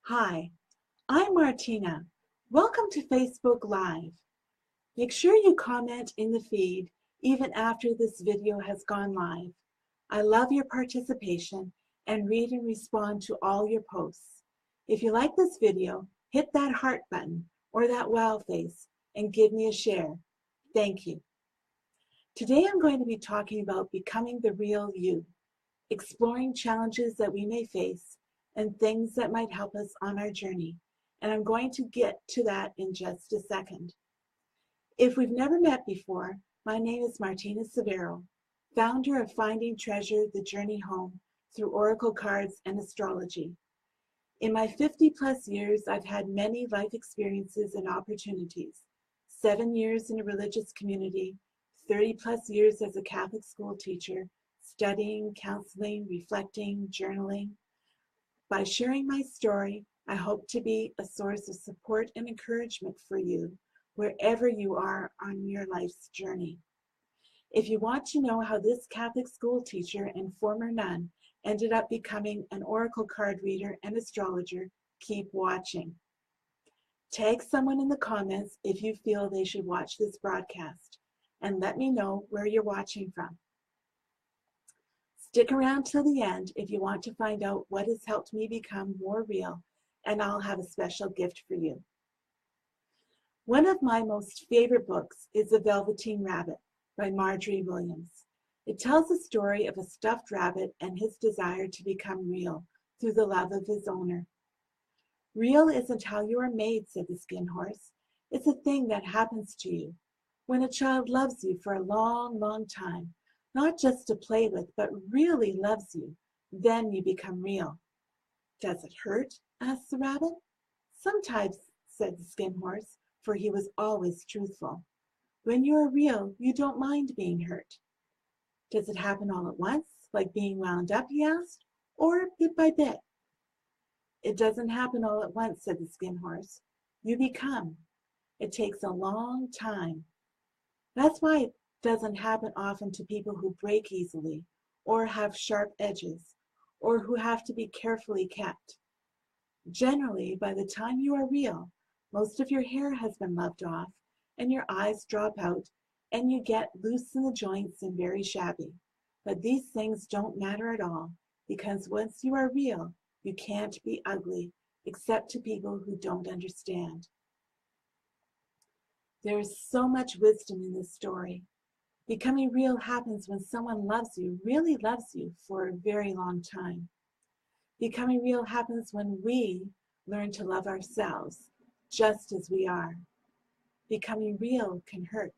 Hi, I'm Martina. Welcome to Facebook Live. Make sure you comment in the feed even after this video has gone live. I love your participation and read and respond to all your posts. If you like this video, hit that heart button or that wow face and give me a share. Thank you. Today I'm going to be talking about becoming the real you, exploring challenges that we may face and things that might help us on our journey. And I'm going to get to that in just a second. If we've never met before, my name is Martina Cevero, founder of Finding Treasure, The Journey Home through Oracle Cards and astrology. In my 50+ years, I've had many life experiences and opportunities. 7 years in a religious community, 30+ years as a Catholic school teacher, studying, counseling, reflecting, journaling. By sharing my story, I hope to be a source of support and encouragement for you wherever you are on your life's journey. If you want to know how this Catholic school teacher and former nun ended up becoming an oracle card reader and astrologer, keep watching. Tag someone in the comments if you feel they should watch this broadcast, and let me know where you're watching from. Stick around till the end if you want to find out what has helped me become more real, and I'll have a special gift for you. One of my most favorite books is The Velveteen Rabbit by Margery Williams. It tells the story of a stuffed rabbit and his desire to become real through the love of his owner. Real isn't how you are made, said the skin horse. It's a thing that happens to you when a child loves you for a long, long time. Not just to play with, but really loves you. Then you become real. Does it hurt? Asked the rabbit. Sometimes, said the skin horse, for he was always truthful. When you are real, you don't mind being hurt. Does it happen all at once, like being wound up, he asked, or bit by bit? It doesn't happen all at once, said the skin horse. You become. It takes a long time. That's why it doesn't happen often to people who break easily, or have sharp edges, or who have to be carefully kept. Generally, by the time you are real, most of your hair has been loved off, and your eyes drop out, and you get loose in the joints and very shabby. But these things don't matter at all, because once you are real, you can't be ugly, except to people who don't understand. There is so much wisdom in this story. Becoming real happens when someone loves you, really loves you, for a very long time. Becoming real happens when we learn to love ourselves, just as we are. Becoming real can hurt.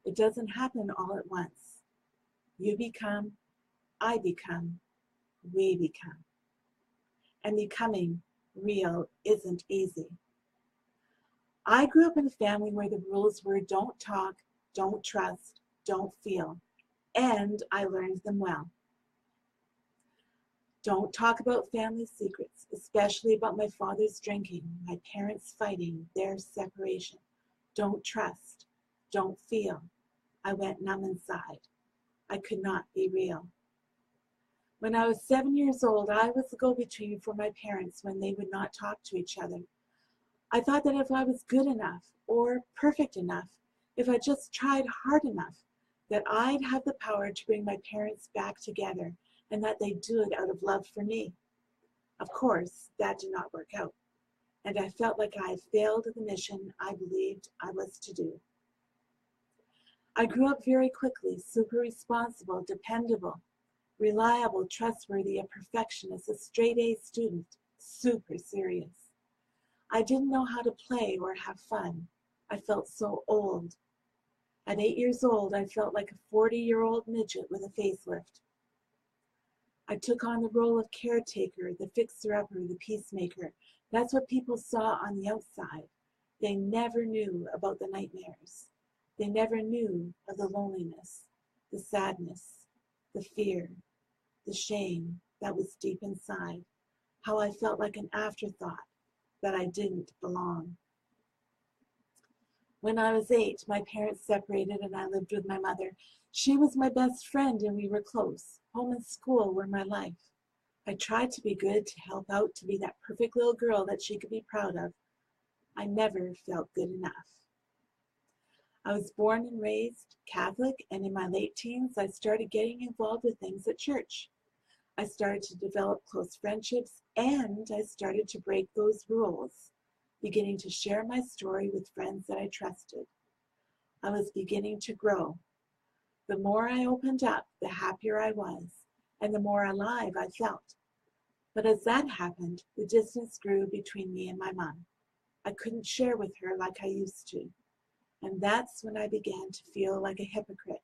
It doesn't happen all at once. You become, I become, we become. And becoming real isn't easy. I grew up in a family where the rules were don't talk, don't trust, don't feel, and I learned them well. Don't talk about family secrets, especially about my father's drinking, my parents fighting, their separation. Don't trust, don't feel. I went numb inside. I could not be real. When I was 7 years old, I was the go-between for my parents when they would not talk to each other. I thought that if I was good enough or perfect enough, if I just tried hard enough, that I'd have the power to bring my parents back together and that they'd do it out of love for me. Of course, that did not work out, and I felt like I had failed the mission I believed I was to do. I grew up very quickly, super responsible, dependable, reliable, trustworthy, a perfectionist, a straight-A student, super serious. I didn't know how to play or have fun. I felt so old. At 8 years old, I felt like a 40-year-old midget with a facelift. I took on the role of caretaker, the fixer-upper, the peacemaker. That's what people saw on the outside. They never knew about the nightmares. They never knew of the loneliness, the sadness, the fear, the shame that was deep inside, how I felt like an afterthought, that I didn't belong. When I was 8, my parents separated and I lived with my mother. She was my best friend and we were close. Home and school were my life. I tried to be good, to help out, to be that perfect little girl that she could be proud of. I never felt good enough. I was born and raised Catholic, and in my late teens, I started getting involved with things at church. I started to develop close friendships, and I started to break those rules, beginning to share my story with friends that I trusted. I was beginning to grow. The more I opened up, the happier I was, and the more alive I felt. But as that happened, the distance grew between me and my mom. I couldn't share with her like I used to. And that's when I began to feel like a hypocrite.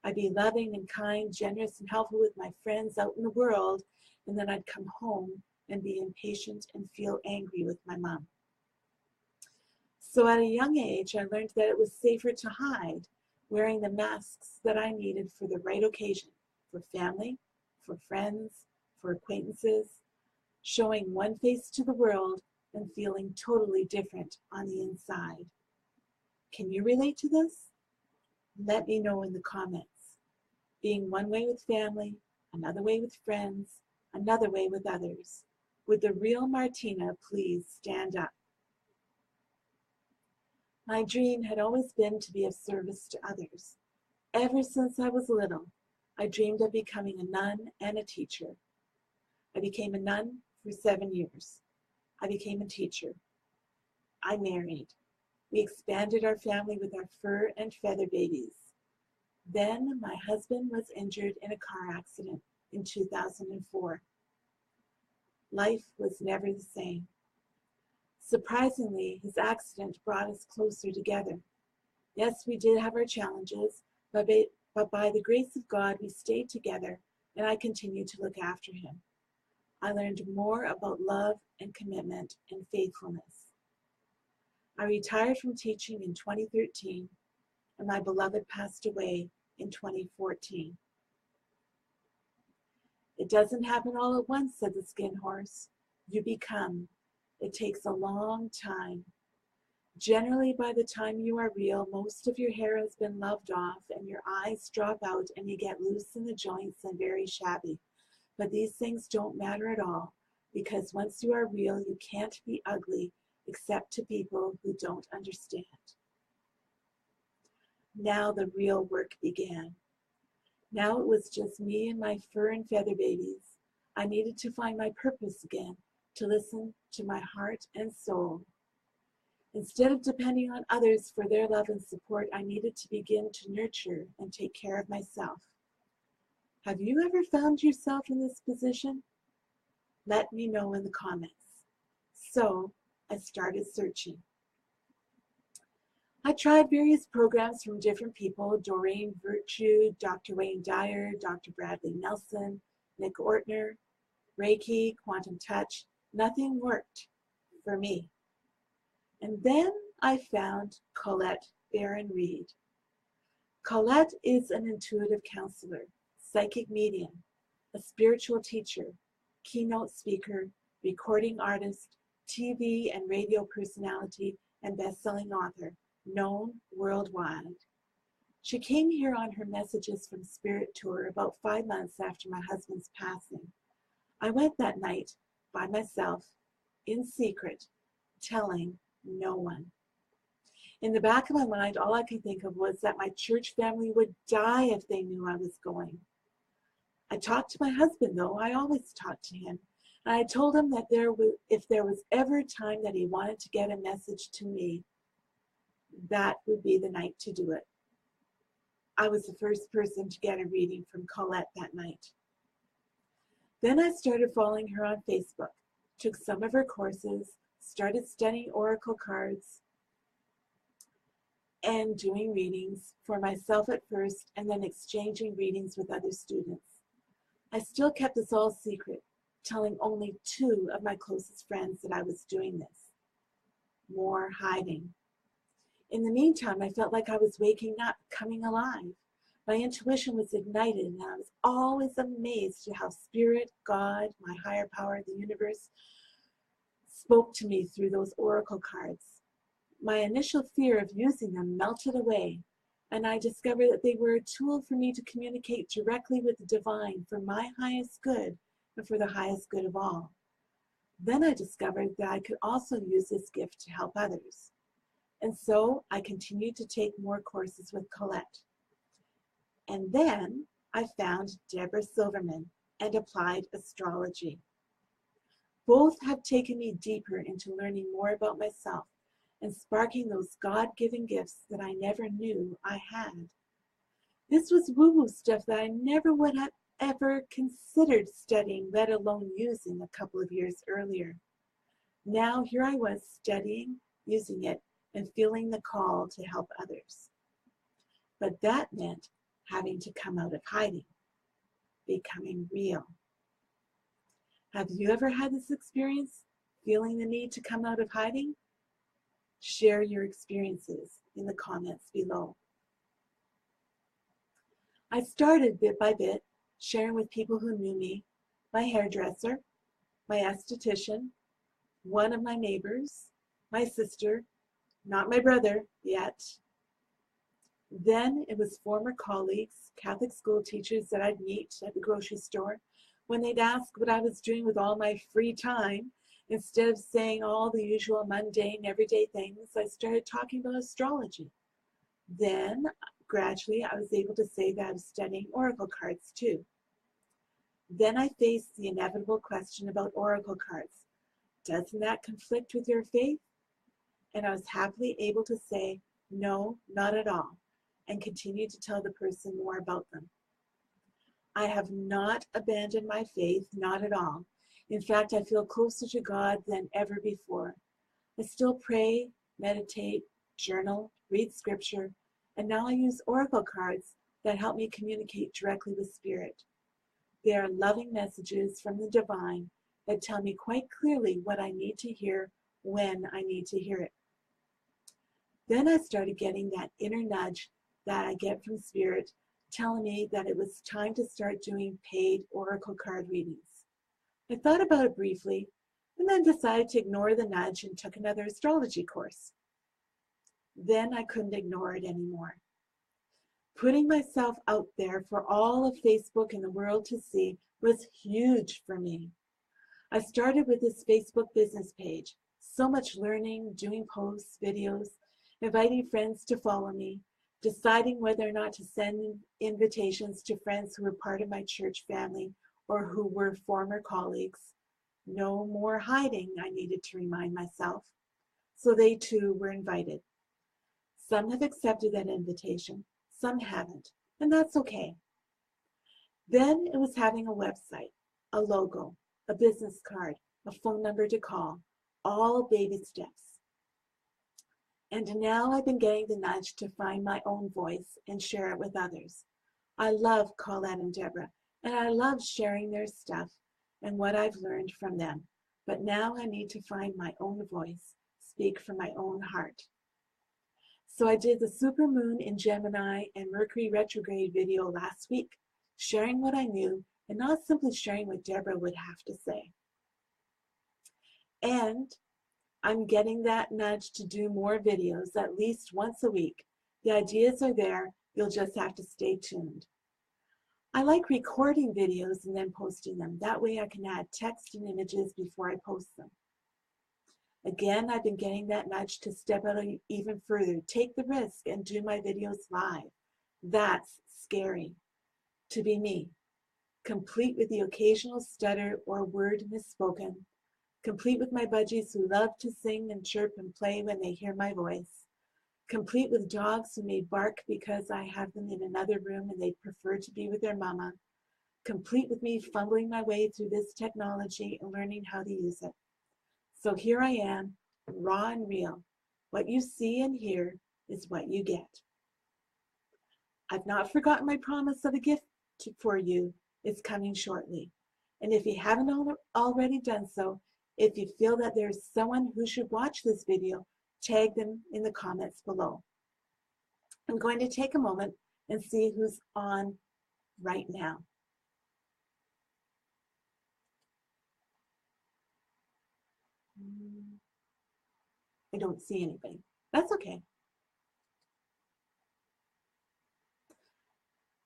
I'd be loving and kind, generous and helpful with my friends out in the world, and then I'd come home and be impatient and feel angry with my mom. So at a young age, I learned that it was safer to hide, wearing the masks that I needed for the right occasion, for family, for friends, for acquaintances, showing one face to the world and feeling totally different on the inside. Can you relate to this? Let me know in the comments. Being one way with family, another way with friends, another way with others. Would the real Martina please stand up? My dream had always been to be of service to others. Ever since I was little, I dreamed of becoming a nun and a teacher. I became a nun for 7 years. I became a teacher. I married. We expanded our family with our fur and feather babies. Then my husband was injured in a car accident in 2004. Life was never the same. Surprisingly, his accident brought us closer together. Yes, we did have our challenges, but by the grace of God, we stayed together, and I continued to look after him. I learned more about love and commitment and faithfulness. I retired from teaching in 2013, and my beloved passed away in 2014. It doesn't happen all at once, said the skin horse. You become. It takes a long time. Generally, by the time you are real, most of your hair has been loved off and your eyes drop out and you get loose in the joints and very shabby. But these things don't matter at all, because once you are real, you can't be ugly except to people who don't understand. Now the real work began. Now it was just me and my fur and feather babies. I needed to find my purpose again, to listen to my heart and soul. Instead of depending on others for their love and support, I needed to begin to nurture and take care of myself. Have you ever found yourself in this position? Let me know in the comments. So I started searching. I tried various programs from different people: Doreen Virtue, Dr. Wayne Dyer, Dr. Bradley Nelson, Nick Ortner, Reiki, Quantum Touch. Nothing worked for me. And then I found Colette Baron-Reid. Colette is an intuitive counselor, psychic medium, a spiritual teacher, keynote speaker, recording artist, TV and radio personality, and best-selling author, known worldwide. She came here on her Messages from Spirit tour about 5 months after my husband's passing. I went that night by myself, in secret, telling no one. In the back of my mind, all I could think of was that my church family would die if they knew I was going. I talked to my husband, though. I always talked to him. And I told him that if there was ever a time that he wanted to get a message to me, that would be the night to do it. I was the first person to get a reading from Colette that night. Then I started following her on Facebook, took some of her courses, started studying Oracle cards, and doing readings for myself at first, and then exchanging readings with other students. I still kept this all secret, telling only 2 of my closest friends that I was doing this. More hiding. In the meantime, I felt like I was waking up, coming alive. My intuition was ignited, and I was always amazed at how Spirit, God, my higher power, the universe, spoke to me through those oracle cards. My initial fear of using them melted away, and I discovered that they were a tool for me to communicate directly with the divine for my highest good but for the highest good of all. Then I discovered that I could also use this gift to help others. And so I continued to take more courses with Colette. And then I found Debra Silverman and applied astrology. Both have taken me deeper into learning more about myself and sparking those God-given gifts that I never knew I had. This was woo-woo stuff that I never would have ever considered studying, let alone using a couple of years earlier. Now here I was studying, using it, and feeling the call to help others. But that meant having to come out of hiding, becoming real. Have you ever had this experience, feeling the need to come out of hiding? Share your experiences in the comments below. I started bit by bit, sharing with people who knew me, my hairdresser, my esthetician, one of my neighbors, my sister, not my brother yet. Then it was former colleagues, Catholic school teachers that I'd meet at the grocery store when they'd ask what I was doing with all my free time. Instead of saying all the usual mundane everyday things, I started talking about astrology. Then gradually I was able to say that I was studying oracle cards too. Then I faced the inevitable question about oracle cards. Doesn't that conflict with your faith? And I was happily able to say, no, not at all, and continue to tell the person more about them. I have not abandoned my faith, not at all. In fact, I feel closer to God than ever before. I still pray, meditate, journal, read scripture, and now I use oracle cards that help me communicate directly with Spirit. They are loving messages from the divine that tell me quite clearly what I need to hear when I need to hear it. Then I started getting that inner nudge that I get from Spirit telling me that it was time to start doing paid oracle card readings. I thought about it briefly and then decided to ignore the nudge and took another astrology course. Then I couldn't ignore it anymore. Putting myself out there for all of Facebook and the world to see was huge for me. I started with this Facebook business page. So much learning, doing posts, videos, inviting friends to follow me, deciding whether or not to send invitations to friends who were part of my church family or who were former colleagues. No more hiding, I needed to remind myself. So they too were invited. Some have accepted that invitation, some haven't, and that's okay. Then it was having a website, a logo, a business card, a phone number to call, all baby steps. And now I've been getting the nudge to find my own voice and share it with others. I love Colette and Debra, and I love sharing their stuff and what I've learned from them. But now I need to find my own voice, speak from my own heart. So I did the supermoon in Gemini and Mercury retrograde video last week, sharing what I knew and not simply sharing what Debra would have to say. And I'm getting that nudge to do more videos at least once a week. The ideas are there, you'll just have to stay tuned. I like recording videos and then posting them. That way I can add text and images before I post them. Again, I've been getting that nudge to step out even further, take the risk and do my videos live. That's scary. To be me, complete with the occasional stutter or word misspoken, complete with my budgies who love to sing and chirp and play when they hear my voice, complete with dogs who may bark because I have them in another room and they prefer to be with their mama, complete with me fumbling my way through this technology and learning how to use it. So here I am, raw and real. What you see and hear is what you get. I've not forgotten my promise of a gift for you. It's coming shortly. And if you haven't already done so, if you feel that there's someone who should watch this video, tag them in the comments below. I'm going to take a moment and see who's on right now. I don't see anybody. That's okay.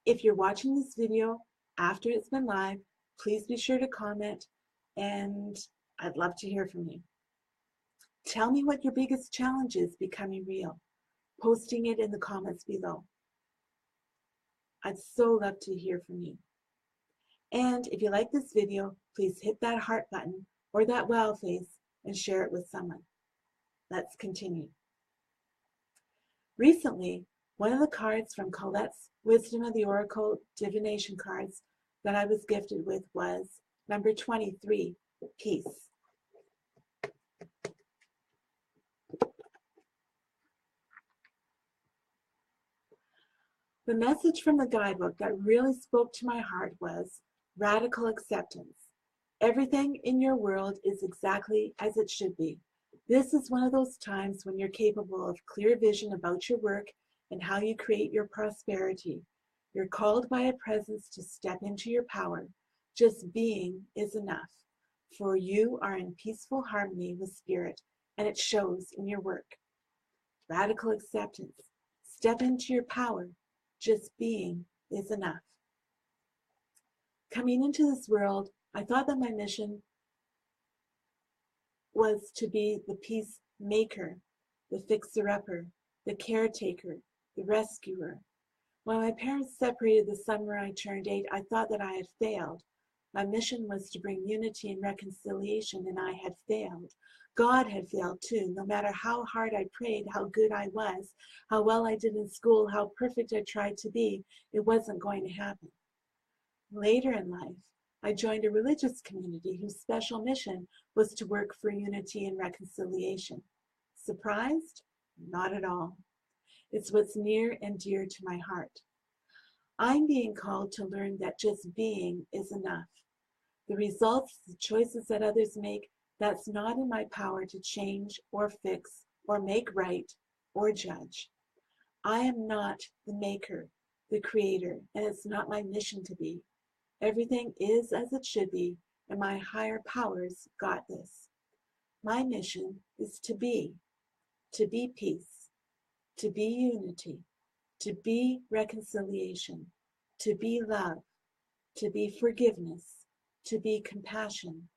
If you're watching this video after it's been live, Please be sure to comment, and I'd love to hear from you. Tell me what your biggest challenge is becoming real, posting it in the comments below. I'd so love to hear from you. And if you like this video, please hit that heart button or that wow face and share it with someone. Let's continue. Recently, one of the cards from Colette's Wisdom of the Oracle Divination Cards that I was gifted with was number 23, Peace. The message from the guidebook that really spoke to my heart was radical acceptance. Everything in your world is exactly as it should be. This is one of those times when you're capable of clear vision about your work and how you create your prosperity. You're called by a presence to step into your power. Just being is enough, for you are in peaceful harmony with spirit, and it shows in your work. Radical acceptance. Step into your power. Just being is enough. Coming into this world, I thought that my mission was to be the peacemaker, the fixer-upper, the caretaker, the rescuer. When my parents separated the summer I turned 8, I thought that I had failed. My mission was to bring unity and reconciliation, and I had failed. God had failed too. No matter how hard I prayed, how good I was, how well I did in school, how perfect I tried to be, it wasn't going to happen. Later in life, I joined a religious community whose special mission was to work for unity and reconciliation. Surprised? Not at all. It's what's near and dear to my heart. I'm being called to learn that just being is enough. The results, the choices that others make, that's not in my power to change or fix or make right or judge. I am not the maker, the creator, and it's not my mission to be. Everything is as it should be, and my higher powers got this. My mission is to be peace, to be unity, to be reconciliation, to be love, to be forgiveness, to be compassion,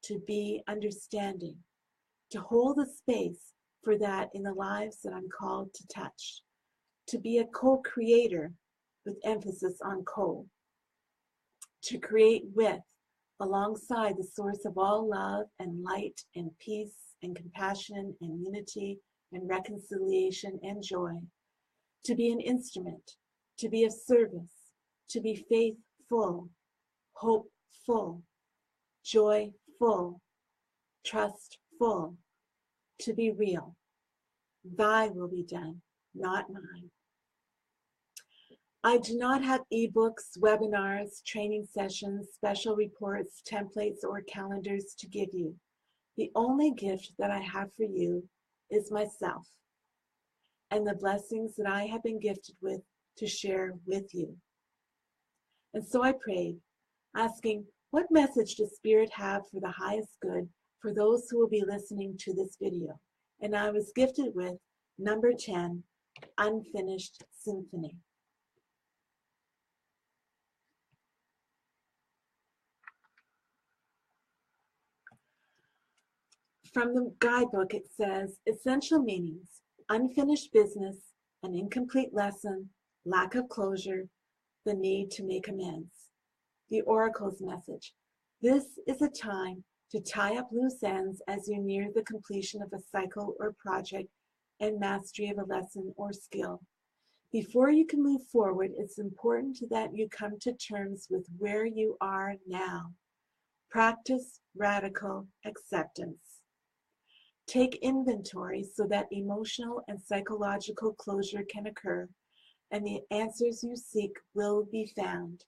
to be understanding, to hold a space for that in the lives that I'm called to touch, to be a co-creator with emphasis on co, to create with, alongside the source of all love and light and peace and compassion and unity and reconciliation and joy, to be an instrument, to be of service, to be faithful, hopeful, joyful, trustful, to be real. Thy will be done, not mine. I do not have ebooks, webinars, training sessions, special reports, templates, or calendars to give you. The only gift that I have for you is myself and the blessings that I have been gifted with to share with you. And so I prayed, asking, what message does Spirit have for the highest good for those who will be listening to this video? And I was gifted with number 10, Unfinished Symphony. From the guidebook, it says, essential meanings: unfinished business, an incomplete lesson, lack of closure, the need to make amends. The Oracle's message: this is a time to tie up loose ends as you near the completion of a cycle or project and mastery of a lesson or skill. Before you can move forward, it's important that you come to terms with where you are now. Practice radical acceptance. Take inventory so that emotional and psychological closure can occur, and the answers you seek will be found.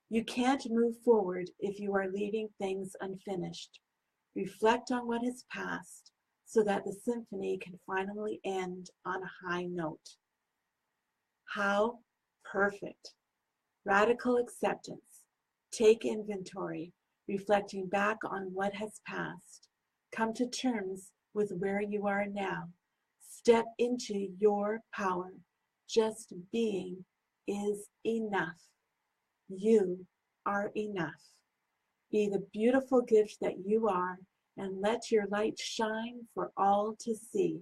You can't move forward if you are leaving things unfinished. Reflect on what has passed so that the symphony can finally end on a high note. How perfect. Radical acceptance. Take inventory, reflecting back on what has passed. Come to terms with where you are now. Step into your power. Just being is enough. You are enough. Be the beautiful gift that you are, and let your light shine for all to see.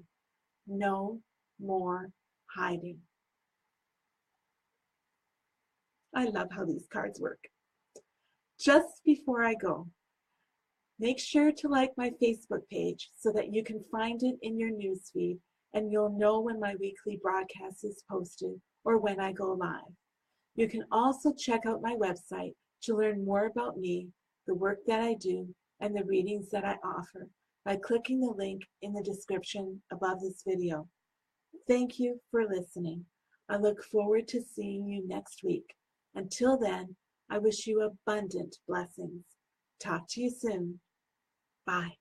No more hiding. I love how these cards work. Just before I go, make sure to like my Facebook page so that you can find it in your newsfeed and you'll know when my weekly broadcast is posted or when I go live. You can also check out my website to learn more about me, the work that I do, and the readings that I offer by clicking the link in the description above this video. Thank you for listening. I look forward to seeing you next week. Until then, I wish you abundant blessings. Talk to you soon. Bye.